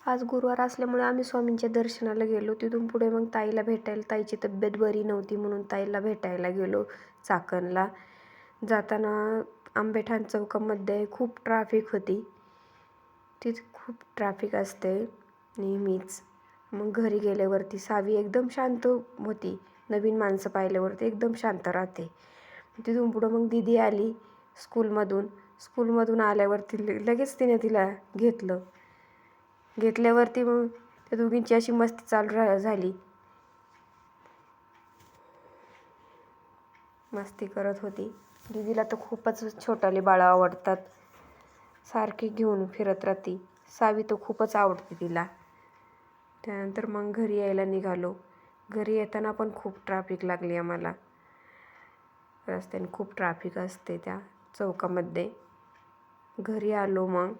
आज गुरुवार असल्यामुळे आम्ही स्वामींच्या दर्शनाला गेलो. तिथून पुढे मग ताईला भेटायला, ताईची तब्येत बरी नव्हती म्हणून ताईला भेटायला गेलो चाकणला. जाताना आंबेठाण चौकामध्ये खूप ट्रॅफिक होती. तिथे खूप ट्रॅफिक असते नेहमीच. मग घरी गेल्यावरती सावी एकदम शांत होती. नवीन माणसं पाहिल्यावरती एकदम शांत राहते. तिथून पुढं मग दीदी आली स्कूलमधून आल्यावरती लगेच तिने तिला घेतल्यावरती मग त्या दोघींची अशी मस्ती चालू झाली. मस्ती करत होती. दीदीला तर खूपच छोटाले बाळं आवडतात. सारखी घेऊन फिरत राहती. सावी तर खूपच आवडते तिला. त्यानंतर मग घरी यायला निघालो. घरी येताना पण खूप ट्रॅफिक लागली आम्हाला. रस्त्याने खूप ट्रॅफिक असते त्या चौकामध्ये. घरी आलो मग